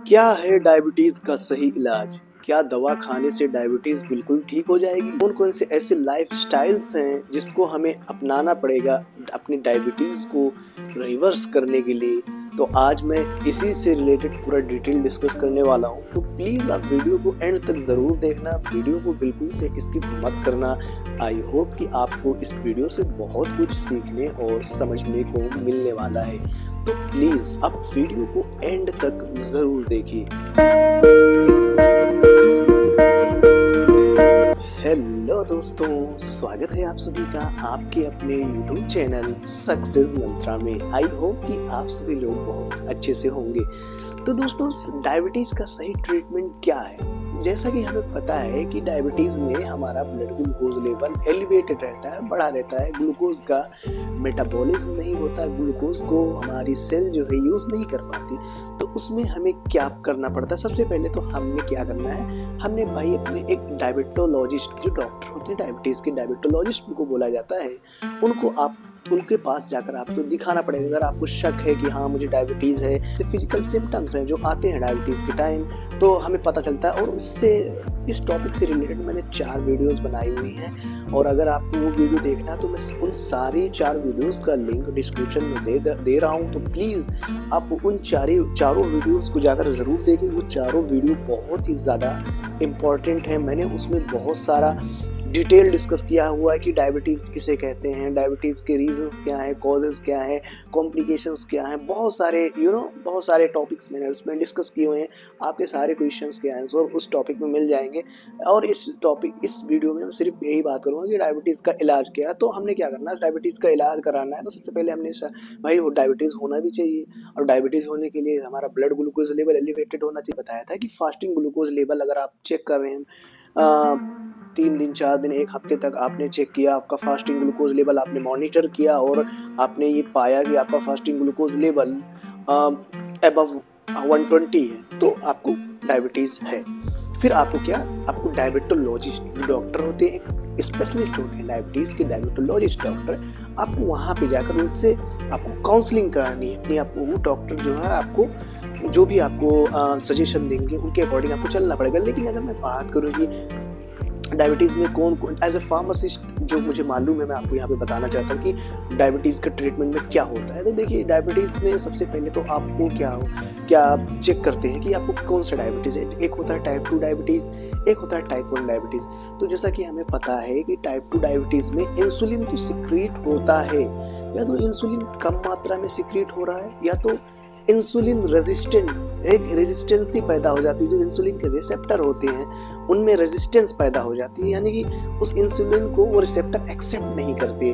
क्या है डायबिटीज का सही इलाज? क्या दवा खाने से डायबिटीज बिल्कुल ठीक हो जाएगी? कौन कौन से ऐसे लाइफ स्टाइल्स हैं जिसको हमें अपनाना पड़ेगा अपनी डायबिटीज को रिवर्स करने के लिए? तो आज मैं इसी से रिलेटेड पूरा डिटेल डिस्कस करने वाला हूँ। तो प्लीज आप वीडियो को एंड तक जरूर देखना, वीडियो को बिल्कुल से स्किप मत करना। आई होप कि आपको इस वीडियो से बहुत कुछ सीखने और समझने को मिलने वाला है। तो प्लीज आप वीडियो को एंड तक जरूर देखिए। हेलो दोस्तों, स्वागत है आप सभी का आपके अपने YouTube चैनल सक्सेस मंत्रा में। आई होप कि आप सभी लोग बहुत अच्छे से होंगे। तो दोस्तों, डायबिटीज का सही ट्रीटमेंट क्या है? जैसा कि हमें पता है कि डायबिटीज में हमारा ब्लड ग्लूकोज लेवल एलिवेटेड रहता है, बढ़ा रहता है, ग्लूकोज का मेटाबॉलिज्म नहीं होता, ग्लूकोज को हमारी सेल जो है यूज नहीं कर पाती। तो उसमें हमें क्या करना पड़ता है? सबसे पहले तो हमने क्या करना है, हमने भाई अपने एक डायबिटोलॉजिस्ट, जो डॉक्टर होते हैं डायबिटीज के डायबिटोलॉजिस्ट उनको बोला जाता है, उनको आप उनके पास जाकर आपको दिखाना पड़ेगा। अगर आपको शक है कि हाँ मुझे डायबिटीज है, तो फिजिकल सिम्टम्स हैं जो आते हैं डायबिटीज के टाइम, तो हमें पता चलता है। और इससे इस टॉपिक से रिलेटेड मैंने 4 वीडियोस बनाई हुई हैं, और अगर आपको वो वीडियो देखना है तो मैं उन सारी 4 वीडियोस का लिंक डिस्क्रिप्शन में दे रहा हूँ। तो प्लीज आप उन चारों वीडियोस को जाकर जरूर देखें। वो चारों वीडियो बहुत ही ज्यादा इम्पोर्टेंट है। मैंने उसमें बहुत सारा डिटेल डिस्कस किया हुआ है कि डायबिटीज किसे कहते हैं, डायबिटीज के रीजंस क्या हैं, कॉजेज क्या हैं, कॉम्प्लिकेशंस क्या हैं, बहुत सारे टॉपिक्स मैंने उसमें डिस्कस किए हुए हैं। आपके सारे क्वेश्चंस के आंसर उस टॉपिक में मिल जाएंगे। और इस वीडियो में मैं सिर्फ यही बात करूंगा कि डायबिटीज का इलाज क्या है। तो हमने क्या करना है, डायबिटीज का इलाज कराना है तो सबसे पहले हमने भाई वो डायबिटीज होना भी चाहिए, और डायबिटीज होने के लिए हमारा ब्लड ग्लूकोज लेवल एलिवेटेड होना चाहिए। बताया था कि फास्टिंग ग्लूकोज लेवल अगर आप चेक कर रहे हैं 3 दिन 4 दिन 1 हफ्ते तक आपने चेक किया, आपका फास्टिंग ग्लूकोज लेवल आपने मॉनिटर किया, और आपने ये पाया कि आपका फास्टिंग ग्लूकोज लेवल अबव 120 है, तो आपको डायबिटीज है। फिर आपको क्या, आपको डायबिटोलॉजिस्ट डॉक्टर होते हैं, एक स्पेशलिस्ट होते हैं डायबिटीज के डायबिटोलॉजिस्ट डॉक्टर, आपको वहां पे जाकर उससे आपको काउंसलिंग करानी है अपनी। आपको वो डॉक्टर जो है आपको जो भी आपको सजेशन देंगे उनके अकॉर्डिंग आपको चलना पड़ेगा। लेकिन अगर मैं बात करूँ कि डायबिटीज में कौन कौन एज ए फार्मासिस्ट जो मुझे मालूम है, मैं आपको यहाँ पे बताना चाहता हूँ कि डायबिटीज के ट्रीटमेंट में क्या होता है। तो देखिए, डायबिटीज में सबसे पहले तो आपको क्या आप चेक करते हैं कि आपको कौन सा डायबिटीज है। एक होता है टाइप 2 डायबिटीज, एक होता है टाइप 1 डायबिटीज। तो जैसा कि हमें पता है कि टाइप 2 डायबिटीज में इंसुलिन तो सिक्रीट होता है, या तो इंसुलिन कम मात्रा में सिक्रीट हो रहा है, या तो इंसुलिन रेजिस्टेंस, एक रेजिस्टेंसी पैदा हो जाती है। जो इंसुलिन के रिसेप्टर होते हैं उनमें रेजिस्टेंस पैदा हो जाती है, यानी कि उस इंसुलिन को वो रिसेप्टर एक्सेप्ट नहीं करते।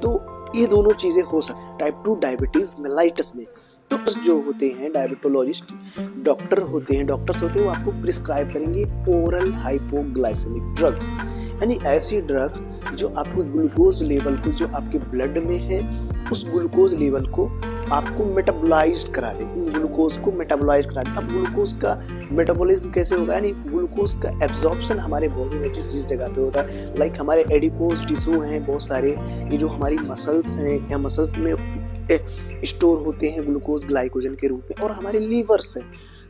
तो ये दोनों चीजें हो सकती टाइप 2 डायबिटीज मेलाइटस में। तो जो होते हैं डायबिटोलॉजिस्ट डॉक्टर्स होते हैं वो आपको प्रिस्क्राइब करेंगे ओरल हाइपोग्लाइसेमिक ड्रग्स, यानी ऐसी ड्रग्स जो आपको ग्लूकोज लेवल को, जो आपके ब्लड में है उस ग्लूकोज लेवल को आपको मेटाबोलाइज्ड करा दे, ग्लूकोज को मेटाबोलाइज करा दे। अब ग्लूकोज का मेटाबॉलिज्म कैसे होगा, यानी ग्लूकोज का एब्जॉर्प्शन हमारे बॉडी में जिस जगह पे होता है, लाइक हमारे एडिपोज टिश्यू हैं बहुत सारे, ये जो हमारी मसल्स हैं, या मसल्स में स्टोर होते हैं ग्लूकोज ग्लाइकोजन के रूप में, और हमारे लीवर्स हैं।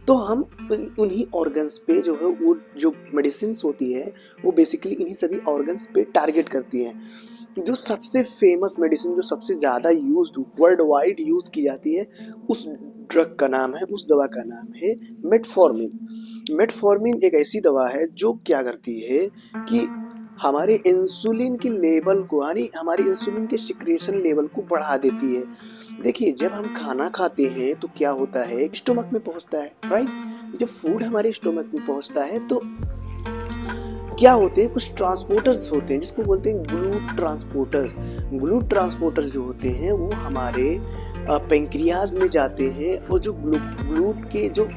तो हम उन्हीं ऑर्गन्स पे जो है वो जो मेडिसिन होती है वो बेसिकली इन्हीं सभी ऑर्गन्स पे टारगेट करती हैं। जो सबसे फेमस मेडिसिन, जो सबसे ज्यादा यूज वर्ल्ड वाइड यूज की जाती है, उस ड्रग का नाम है, उस दवा का नाम है मेटफॉर्मिन। मेटफॉर्मिन एक ऐसी दवा है जो क्या करती है कि हमारे इंसुलिन के लेवल को, यानी हमारी इंसुलिन के सिक्रेशन लेवल को बढ़ा देती है। देखिए, जब हम खाना खाते हैं तो क्या होता है, स्टोमक में पहुंचता है, राइट। जब फूड हमारे स्टोमक में पहुंचता है तो क्या होते हैं, कुछ ट्रांसपोर्टर्स होते हैं जिसको बोलते हैं ग्लूट ट्रांसपोर्टर्स। ग्लूट ट्रांसपोर्टर्स जो होते हैं वो हमारे पेंक्रियाज में जाते हैं, और जो ग्लूट के जो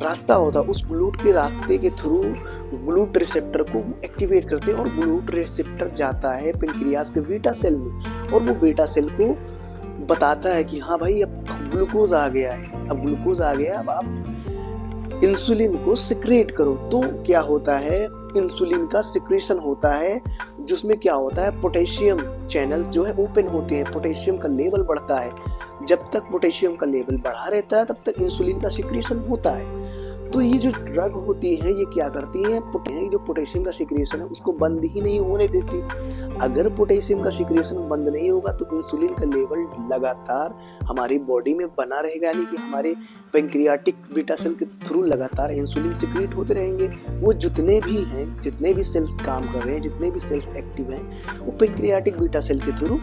रास्ता होता है, उस ग्लूट के रास्ते के थ्रू ग्लूट रिसेप्टर को एक्टिवेट करते हैं, और ग्लूट रिसेप्टर जाता है पेंक्रियाज के बीटा सेल में, और वो बीटा सेल को बताता है कि हाँ भाई अब ग्लूकोज आ गया है, अब ग्लूकोज आ गया, अब आप इंसुलिन को सिक्रेट करो। तो क्या होता है, इंसुलिन का सिक्रेशन होता है, जिसमें क्या होता है, पोटेशियम चैनल्स जो है ओपन होते हैं, पोटेशियम का लेवल बढ़ता है। जब तक पोटेशियम का लेवल बढ़ा रहता है तब तक इंसुलिन का सिक्रीशन होता है। तो ये जो ड्रग होती है ये क्या करती है, जो पोटेशियम का सिक्रीशन है उसको बंद ही नहीं होने देती। अगर पोटेशियम का सिक्रीशन बंद नहीं होगा तो इंसुलिन का लेवल लगातार हमारी बॉडी में बना रहेगा, यानी कि हमारे पैंक्रियाटिक बीटा सेल के थ्रू लगातार इंसुलिन सिक्रीट होते रहेंगे। वो जितने भी हैं, जितने भी सेल्स काम कर रहे हैं, जितने भी सेल्स एक्टिव हैं, वो पैंक्रियाटिक बीटा सेल के थ्रू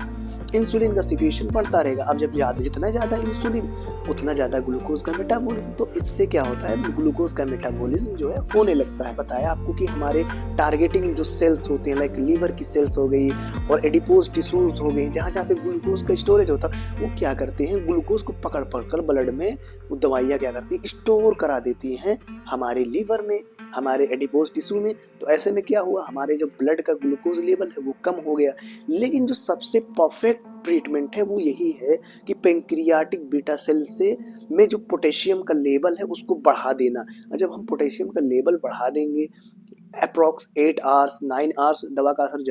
इंसुलिन का सिक्रीशन बढ़ता रहेगा। अब जब जितना ज़्यादा इंसुलिन उतना ज़्यादा ग्लूकोज का मेटाबॉलिज्म, तो इससे क्या होता है, ग्लूकोज का मेटाबॉलिज्म जो है होने लगता है। बताया आपको कि हमारे टारगेटिंग जो सेल्स होते हैं, लाइक लीवर की सेल्स हो गई और एडिपोज टिश्यूज हो गई, जहाँ जहाँ पे ग्लूकोज का स्टोरेज होता है, वो क्या करते हैं, ग्लूकोज को पकड़ कर ब्लड में वो दवाइयाँ क्या करती हैं, स्टोर करा देती हैं हमारे लीवर में, हमारे एडिपोज टिश्यू में। तो ऐसे में क्या हुआ, हमारे जो ब्लड का ग्लूकोज लेवल है वो कम हो गया। लेकिन जो सबसे परफेक्ट ट्रीटमेंट है वो यही है कि पैंक्रियाटिक बीटा सेल से में जो पोटेशियम का लेवल है उसको बढ़ा देना। और जब हम पोटेशियम का लेवल बढ़ा देंगे अप्रॉक्स 8 आवर्स 9 आवर्स दवा का असर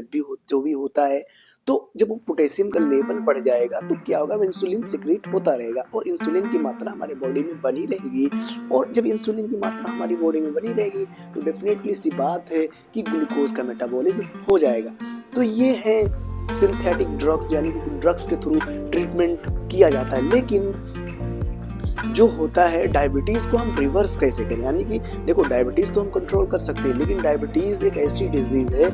जो भी होता है, तो जब वो पोटेशियम का लेवल बढ़ जाएगा तो क्या होगा, इंसुलिन सिक्रीट होता रहेगा और इंसुलिन की मात्रा हमारे बॉडी में बनी रहेगी। और जब इंसुलिन की मात्रा हमारी बॉडी में बनी रहेगी तो डेफिनेटली सी बात है कि ग्लूकोज का मेटाबॉलिज्म हो जाएगा। तो ये है सिंथेटिक ड्रग्स, यानी कि ड्रग्स के थ्रू ट्रीटमेंट किया जाता है। लेकिन जो होता है डायबिटीज को हम रिवर्स कैसे करें, यानी कि देखो डायबिटीज तो हम कंट्रोल कर सकते हैं, लेकिन डायबिटीज एक ऐसी डिजीज है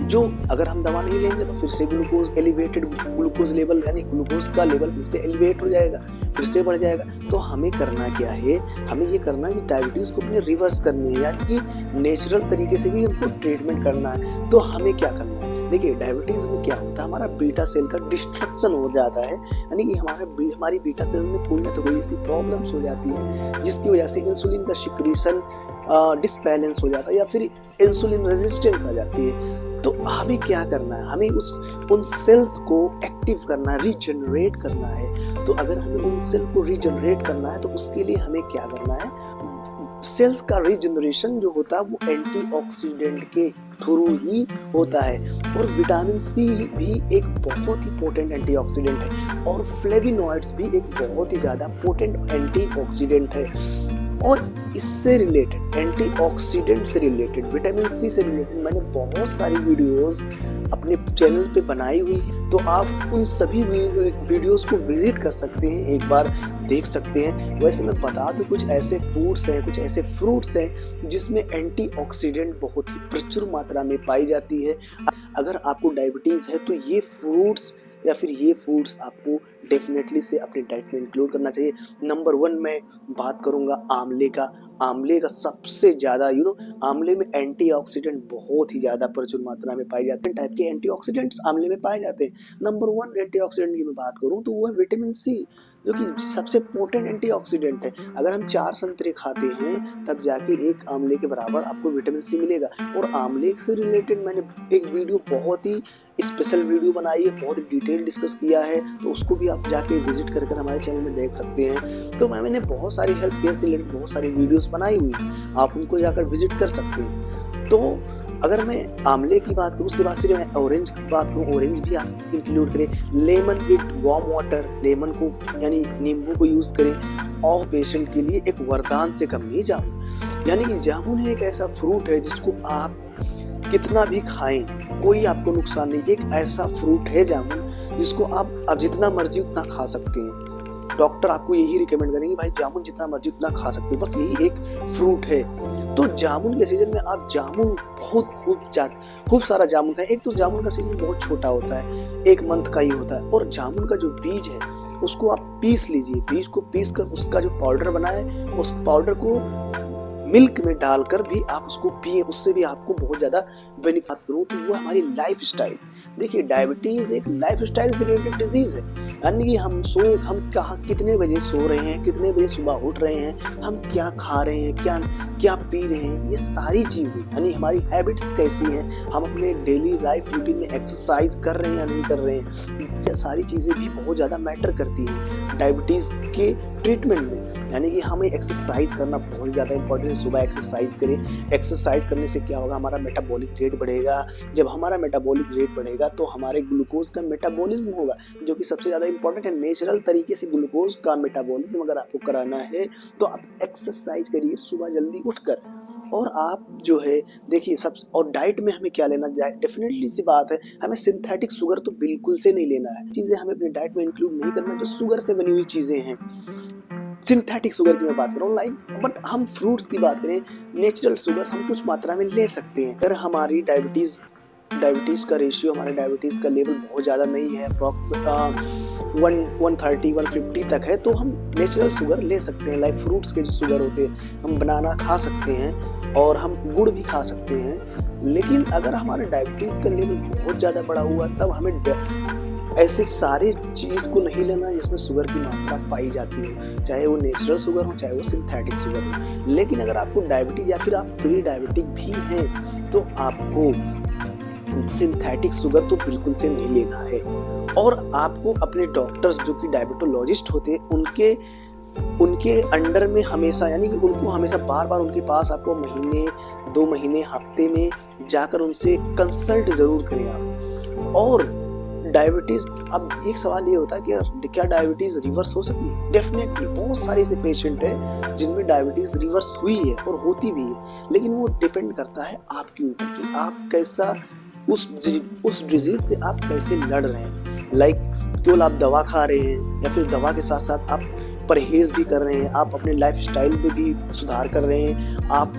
जो अगर हम दवा नहीं लेंगे तो फिर से ग्लूकोज लेवल यानी ग्लूकोज का लेवल फिर से एलिवेट हो जाएगा, फिर से बढ़ जाएगा। तो हमें करना क्या है, हमें ये करना है कि डायबिटीज को अपने रिवर्स करनी है, यानी कि नेचुरल तरीके से भी हमको ट्रीटमेंट करना है। तो हमें क्या करना है, देखिए डायबिटीज में क्या होता है, हमारा बीटा सेल का डिस्ट्रक्शन हो जाता है, यानी कि हमारी बीटा सेल में कोई ना तो कोई ऐसी प्रॉब्लम्स हो जाती है जिसकी वजह से इंसुलिन का सिक्रीशन डिसबैलेंस हो जाता है या फिर इंसुलिन रेजिस्टेंस आ जाती है। तो हमें क्या करना है, हमें उन सेल्स को एक्टिव करना है, रीजनरेट करना है। तो अगर हमें उन सेल को रीजनरेट करना है तो उसके लिए हमें क्या करना है, सेल्स का रीजनरेशन जो होता है वो एंटीऑक्सीडेंट के थ्रू ही होता है। और विटामिन सी भी एक बहुत ही पोटेंट एंटीऑक्सीडेंट है और फ्लेविनॉइड्स भी एक बहुत ही ज़्यादा पोटेंट एंटीऑक्सीडेंट है। और इससे रिलेटेड एंटीऑक्सीडेंट से रिलेटेड, विटामिन सी से रिलेटेड मैंने बहुत सारी वीडियोस अपने चैनल पे बनाई हुई है, तो आप उन सभी वीडियोस को विजिट कर सकते हैं, एक बार देख सकते हैं। वैसे मैं बता दूं, कुछ ऐसे फूड्स हैं, कुछ ऐसे फ्रूट्स हैं जिसमें एंटीऑक्सीडेंट बहुत ही प्रचुर मात्रा में पाई जाती है। अगर आपको डायबिटीज है तो ये फ्रूट्स या फिर ये फूड्स आपको डेफिनेटली से अपनी डाइट में इंक्लूड करना चाहिए। नंबर 1 मैं बात करूंगा आंवले का सबसे ज़्यादा आंवले में एंटीऑक्सीडेंट बहुत ही ज़्यादा प्रचुर मात्रा में पाए जाते हैं। टाइप के एंटीऑक्सीडेंट्स आंवले में पाए जाते हैं। नंबर 1 एंटीऑक्सीडेंट की मैं बात करूं तो वो है विटामिन सी, जो कि सबसे पोटेंट एंटीऑक्सीडेंट है। अगर हम 4 संतरे खाते हैं तब जाके एक आंवले के बराबर आपको विटामिन सी मिलेगा। और आंवले से रिलेटेड मैंने एक वीडियो, बहुत ही स्पेशल वीडियो बनाई है, बहुत डिटेल डिस्कस किया है, तो उसको भी आप जाके विजिट कर हमारे चैनल में देख सकते हैं। तो मैंने बहुत सारी हेल्थ केयर से रिलेटेड बहुत सारी वीडियोस बनाई हुई है, आप उनको जाकर विजिट कर सकते हैं। तो अगर मैं आंवले की बात करूँ, उसके बाद फिर मैं ऑरेंज की बात करूँ, ऑरेंज भी आप इंक्लूड करें। Lemon with warm water, lemon को यानी नींबू को यूज करें। और पेशेंट के लिए एक वरदान से कम नहीं जामुन, यानी कि जामुन एक ऐसा फ्रूट है जिसको आप कितना भी खाएं कोई आपको नुकसान नहीं। एक ऐसा फ्रूट है जामुन जिसको आप जितना मर्जी उतना खा सकते हैं। डॉक्टर आपको यही रिकमेंड करेंगे, भाई जामुन जितना मर्जी उतना खा सकते हो, बस यही एक फ्रूट है। तो जामुन के सीजन में आप जामुन खूब सारा जामुन खाएं। एक तो जामुन का सीजन बहुत छोटा होता है, 1 मंथ का ही होता है। और जामुन का जो बीज है उसको आप पीस लीजिए, बीज को पीस कर उसका जो पाउडर बना है उस पाउडर को मिल्क में डालकर भी आप उसको पिए, उससे भी आपको बहुत ज़्यादा बेनिफिट करूँ। तो वो हमारी लाइफ स्टाइल, देखिए डायबिटीज़ एक लाइफ स्टाइल से रिलेटेड डिजीज़ है, यानी कि हम कहाँ कितने बजे सो रहे हैं, कितने बजे सुबह उठ रहे हैं, हम क्या खा रहे हैं, क्या पी रहे हैं, ये सारी चीज़ें, यानी हमारी हैबिट्स कैसी हैं, हम अपने डेली लाइफ रूटीन में एक्सरसाइज कर रहे हैं या नहीं कर रहे हैं, ये सारी चीज़ें भी बहुत ज़्यादा मैटर करती हैं डायबिटीज़ के ट्रीटमेंट में। यानी कि हमें एक्सरसाइज करना बहुत ज़्यादा इंपॉर्टेंट है। सुबह एक्सरसाइज करें। एक्सरसाइज करने से क्या होगा, हमारा मेटाबॉलिक रेट बढ़ेगा। जब हमारा मेटाबॉलिक रेट बढ़ेगा तो हमारे ग्लूकोज का मेटाबॉलिज्म होगा, जो कि सबसे ज़्यादा इंपॉर्टेंट है। नेचुरल तरीके से ग्लूकोज का मेटाबॉलिज्म अगर आपको कराना है तो आप एक्सरसाइज करिए सुबह जल्दी उठकर। और आप जो है देखिए सब, और डाइट में हमें क्या लेना, डेफिनेटली सी बात है, हमें सिंथेटिक शुगर तो बिल्कुल से नहीं लेना है। चीज़ें हमें अपनी डाइट में इंक्लूड नहीं करना जो शुगर से बनी हुई चीज़ें हैं। सिंथेटिक शुगर की मैं बात कर रहा हूँ, लाइक बट हम फ्रूट्स की बात करें, नेचुरल शुगर हम कुछ मात्रा में ले सकते हैं। अगर हमारी डायबिटीज़ डायबिटीज़ का रेशियो, हमारे डायबिटीज़ का लेवल बहुत ज़्यादा नहीं है, अप्रॉक्स 130 150 तक है, तो हम नेचुरल शुगर ले सकते हैं। लाइक फ्रूट्स के जो शुगर होते हैं, हम बनाना खा सकते हैं और हम गुड़ भी खा सकते हैं। लेकिन अगर हमारे डायबिटीज़ का लेवल बहुत ज़्यादा बढ़ा हुआ है, तब हमें ऐसे सारे चीज़ को नहीं लेना जिसमें शुगर की मात्रा पाई जाती हो, चाहे वो नेचुरल शुगर हो, चाहे वो सिंथेटिक शुगर हो। लेकिन अगर आपको डायबिटीज़ या फिर आप प्री डायबिटिक भी हैं, तो आपको सिंथेटिक शुगर तो बिल्कुल से नहीं लेना है। और आपको अपने डॉक्टर्स जो कि डायबिटोलॉजिस्ट होते हैं, उनके उनके अंडर में हमेशा, यानी कि उनको हमेशा बार-बार उनके पास आपको महीने, 2 महीने, हफ्ते में जाकर उनसे कंसल्ट ज़रूर करें आप। और डायबिटीज़, अब एक सवाल ये होता है कि क्या डायबिटीज़ रिवर्स हो सकती है? डेफ़िनेटली बहुत सारे ऐसे पेशेंट हैं जिनमें डायबिटीज़ रिवर्स हुई है और होती भी है, लेकिन वो डिपेंड करता है आपके ऊपर कि आप कैसा उस डिज़ीज़ से आप कैसे लड़ रहे हैं। लाइक केवल आप दवा खा रहे हैं या फिर दवा के साथ-साथ आप परहेज़ भी कर रहे हैं, आप अपने लाइफ़स्टाइल में भी सुधार कर रहे हैं, आप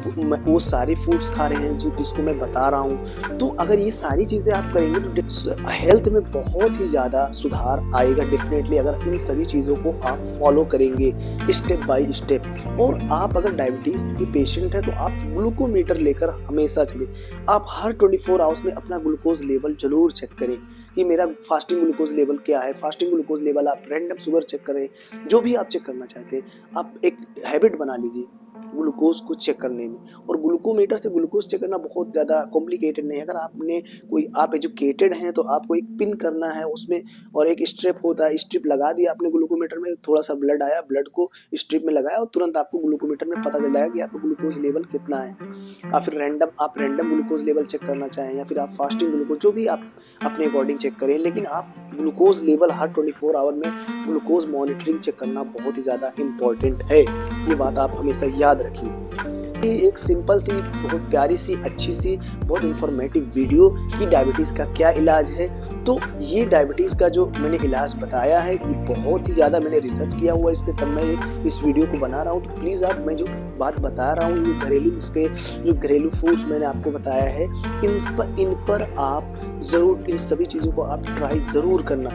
वो सारे फूड्स खा रहे हैं जिसको मैं बता रहा हूँ। तो अगर ये सारी चीज़ें आप करेंगे तो हेल्थ में बहुत ही ज़्यादा सुधार आएगा डेफ़िनेटली, अगर इन सभी चीज़ों को आप फ़ॉलो करेंगे स्टेप बाय स्टेप। और आप अगर डायबिटीज़ के पेशेंट हैं तो आप ग्लूकोमीटर लेकर हमेशा चलें। आप हर 24 आवर्स में अपना ग्लूकोज़ लेवल ज़रूर चेक करें कि मेरा फास्टिंग ग्लूकोज़ लेवल क्या है। फास्टिंग ग्लूकोज़ लेवल, आप रैंडम शुगर चेक करें, जो भी आप चेक करना चाहते हैं, आप एक हैबिट बना लीजिए ग्लूकोज़ को चेक करने में। और ग्लूकोमीटर से ग्लूकोज़ चेक करना बहुत ज़्यादा कॉम्प्लिकेटेड नहीं है। अगर आपने कोई, आप एजुकेटेड हैं तो आपको एक पिन करना है उसमें, और एक स्ट्रिप होता है, स्ट्रिप लगा दिया आपने ग्लूकोमीटर में, थोड़ा-सा ब्लड आया, ब्लड को स्ट्रिप में लगाया और तुरंत आपको ग्लूकोमीटर में पता चल जाएगा कि आपका ग्लूकोज़ लेवल कितना है। या फिर आप रैंडम ग्लूकोज़ लेवल चेक करना चाहें, या फिर आप फास्टिंग ग्लूकोज़, जो भी आप अपने अकॉर्डिंग चेक करें, लेकिन आप ग्लूकोज़ लेवल हर 24 आवर में ग्लूकोज़ मॉनिटरिंग चेक करना बहुत ही ज़्यादा इम्पोर्टेंट है। ये बात आप हमेशा याद रखिए। ये एक सिंपल सी, बहुत प्यारी सी, अच्छी सी, बहुत इन्फॉर्मेटिव वीडियो कि डायबिटीज़ का क्या इलाज है। तो ये डायबिटीज़ का जो मैंने इलाज बताया है, ये बहुत ही ज़्यादा मैंने रिसर्च किया हुआ है इस पे, तब मैं इस वीडियो को बना रहा हूँ। तो प्लीज़ आप, मैं जो बात बता रहा हूँ, ये घरेलू नुस्खे, जो घरेलू फूड्स मैंने आपको बताया है, इन पर आप ज़रूर, इन सभी चीज़ों को आप ट्राई ज़रूर करना।